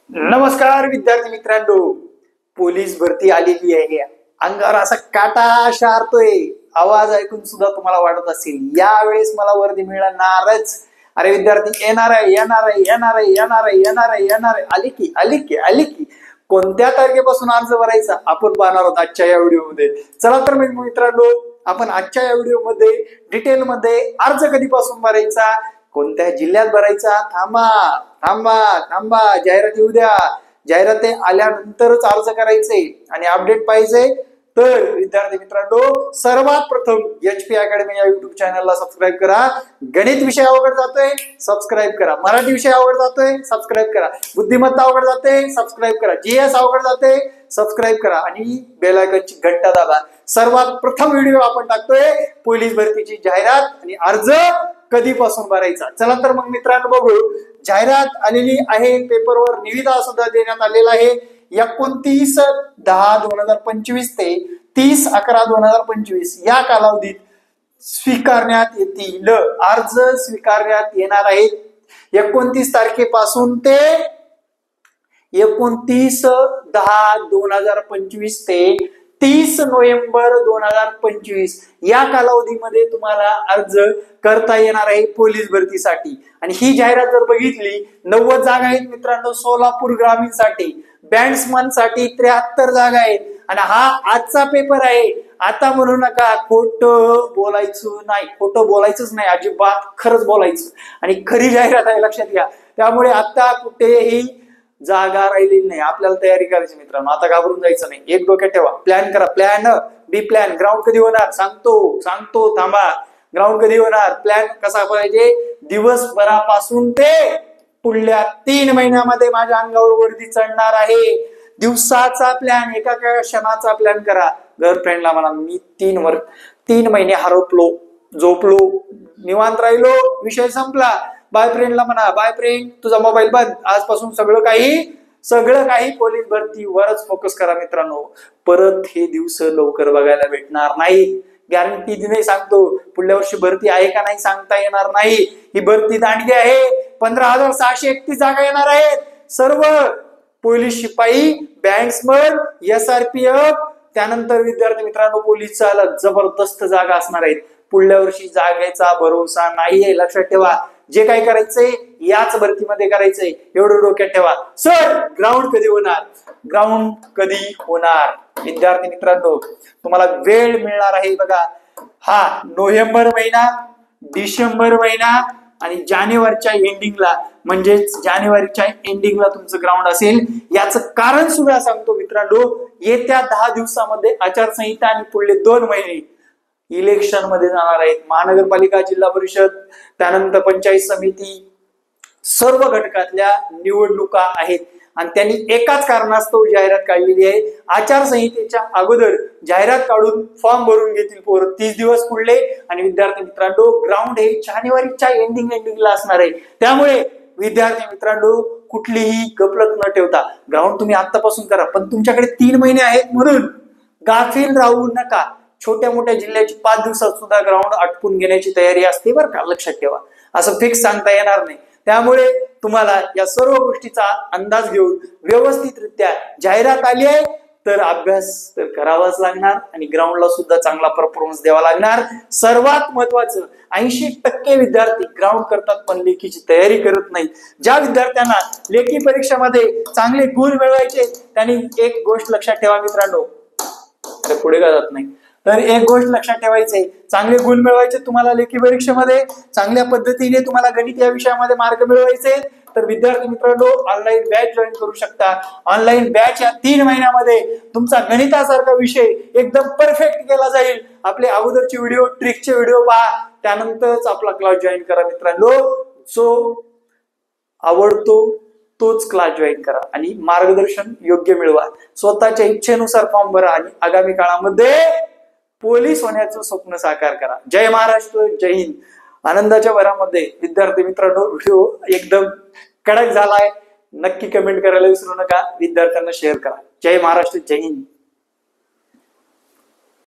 नमस्कार विद्यार्थी मित्रांनो, पोलीस भरती आलेली आहे. अंगावर असा काटा शारतोय, आवाज ऐकून सुद्धा तुम्हाला वाटत असेल यावेळेस मला वर्दी मिळणारच. अरे विद्यार्थी, येणार आहे येणार आहे येणार आहे येणार आहे येणार आहे येणार आहे, आली की आली की आली की. कोणत्या तारखेपासून अर्ज भरायचा आपण पाहणार आहोत आजच्या या व्हिडिओमध्ये. चला तर मग मित्रांनो, आपण आजच्या या व्हिडिओमध्ये डिटेल मध्ये अर्ज कधीपासून भरायचा, कोणत्या जिल्ह्यात भरायचा, थांबा थांबा थांबा, जाहिरात येऊ द्या, जाहिरात आल्यानंतरच अर्ज करायचे आणि अपडेट पाहिजे. तर विद्यार्थी मित्रांनो, सर्वात प्रथम HP अकॅडमी या युट्यूब चॅनलला सबस्क्राईब करा. गणित विषय अवघड जातोय, सबस्क्राईब करा. मराठी विषय अवघड जातोय, सबस्क्राईब करा. बुद्धिमत्ता अवघड जाते, सबस्क्राईब करा. GS अवघड जाते, सबस्क्राईब करा आणि बेल आयकॉनची घंटा दाबा. सर्वात प्रथम व्हिडिओ आपण टाकतोय पोलीस भरतीची जाहिरात आणि अर्ज कधीपासून भरायचा. चला तर मग मित्रांनो बघू. जाहिरात आलेली आहे, पेपरवर निविदा सुद्धा देण्यात आलेला आहे. 29/10/2025 ते 30/11/2025 या कालावधीत स्वीकारण्यात येतील अर्ज स्वीकारण्यात येणार आहेत. 29 तारखेपासून ते 29/10/2025 ते 30 नोव्हेंबर 2025 या कालावधीमध्ये तुम्हाला अर्ज करता येणार आहे पोलीस भरतीसाठी. आणि ही जाहिरात जर बघितली, 90 जागा आहेत मित्रांनो सोलापूर ग्रामीण साठी. बँड्समन साठी 73 जागा आहेत. आणि हा आजचा पेपर आहे. आता म्हणू नका खोटं बोलायचं नाही, खोटं बोलायचंच नाही अजिबात, खरंच बोलायचं. आणि खरी जाहिरात आहे, लक्षात घ्या. त्यामुळे आता कुठेही जागा राहिलेली नाही, आपल्याला तयारी करायची मित्रांनो. आता घाबरून जायचं नाही, एक डोक्यात ठेवा, प्लॅन करा, प्लॅन बी प्लॅन. ग्राउंड कधी होणार सांगतो थांबा. ग्राउंड कधी होणार, प्लॅन कसा पाहिजे, दिवसभरापासून ते पुढल्या 3 महिन्यामध्ये माझ्या अंगावर वर्दी चढणार आहे. दिवसाचा प्लॅन, एका क्षणाचा प्लॅन करा. गर्लफ्रेंडला म्हणा मी 3 महिने हरपलो, झोपलो, निवांत राहिलो, विषय संपला. बॉयफ्रेंडला म्हणा बॉयफ्रेंड तुझा मोबाईल बंद, आजपासून सगळं काही पोलीस भरतीवरच फोकस करा मित्रांनो. परत हे दिवस लवकर बघायला भेटणार नाही, गॅरंटी दिली सांगतो. पुढल्या वर्षी भरती आहे का नाही सांगता येणार नाही. ही भरती दांडगी आहे. 15,631 जागा येणार आहेत. सर्व पोलीस शिपाई, बँड्समन, SRPF, त्यानंतर विद्यार्थी मित्रांनो पोलीसला जबरदस्त जागा असणार आहेत. पुढल्या वर्षी जागेचा भरोसा नाहीये, लक्षात ठेवा. जे काही करायचंय याच भरतीमध्ये करायचंय, एवढं डोक्यात ठेवा. सर ग्राउंड कधी होणार, ग्राउंड कधी होणार विद्यार्थी मित्रांनो, तुम्हाला वेळ मिळणार आहे बघा. हा नोव्हेंबर महिना, डिसेंबर महिना आणि जानेवारीच्या एंडिंगला, म्हणजेच जानेवारीच्या एंडिंगला तुमचं ग्राउंड असेल. याचं कारण सुद्धा सांगतो मित्रांनो. येत्या 10 दिवसामध्ये आचारसंहिता आणि पुढले 2 महिने इलेक्शन मध्ये जाणार आहेत. महानगरपालिका, जिल्हा परिषद, त्यानंतर पंचायत समिती, सर्व घटकातल्या निवडणुका आहेत. आणि त्यांनी एकाच कारणास्तव जाहिरात काढलेली आहे. आचारसंहितेच्या अगोदर जाहिरात काढून फॉर्म भरून घेतील पोरं. 30 दिवस पुढले. आणि विद्यार्थी मित्रांनो ग्राउंड हे जानेवारीच्या एंडिंगला असणार आहे. त्यामुळे विद्यार्थी मित्रांनो कुठलीही गफलत न ठेवता ग्राउंड तुम्ही आतापासून करा. पण तुमच्याकडे 3 महिने आहेत म्हणून गाफील राहू नका. छोट्या मोठ्या जिल्ह्याची 5 दिवसात सुद्धा ग्राउंड आटपून घेण्याची तयारी असते बरं का, लक्षात ठेवा. असं फिक्स सांगता येणार नाही. त्यामुळे तुम्हाला या सर्व गोष्टीचा अंदाज घेऊन व्यवस्थितरित्या जाहिरात आली आहे तर अभ्यास तर करावाच लागणार आणि ग्राउंडला सुद्धा चांगला परफॉर्मन्स द्यावा लागणार. सर्वात महत्वाचं, 80% विद्यार्थी ग्राउंड करतात पण लेखीची तयारी करत नाही. ज्या विद्यार्थ्यांना लेखी परीक्षेमध्ये चांगले गुण मिळवायचे त्यांनी एक गोष्ट लक्षात ठेवा मित्रांनो, पुढे का जात नाही, तर एक गोष्ट लक्षात ठेवायची, चांगले गुण मिळवायचे तुम्हाला लेखी परीक्षेमध्ये, चांगल्या पद्धतीने तुम्हाला गणित या विषयामध्ये मार्क मिळवायचे. तर विद्यार्थी मित्रांनो ऑनलाईन बॅच जॉईन करू शकता. ऑनलाईन बॅच या 3 महिन्यामध्ये तुमचा गणितासारखा विषय एकदम परफेक्ट केला जाईल. आपले अगोदरचे व्हिडिओ, ट्रिकचे व्हिडिओ पहा, त्यानंतरच आपला क्लास जॉईन करा मित्रांनो. जो आवडतो तोच क्लास जॉईन करा आणि मार्गदर्शन योग्य मिळवा. स्वतःच्या इच्छेनुसार फॉर्म भरा आणि आगामी काळामध्ये पोलीस होण्याचं स्वप्न साकार करा. जय महाराष्ट्र, जय हिंद. आनंदाच्या भरामध्ये विद्यार्थी मित्रांनो व्हिडिओ एकदम कडक झालाय. नक्की कमेंट करायला विसरू नका. विद्यार्थ्यांना शेअर करा. जय महाराष्ट्र, जय हिंद.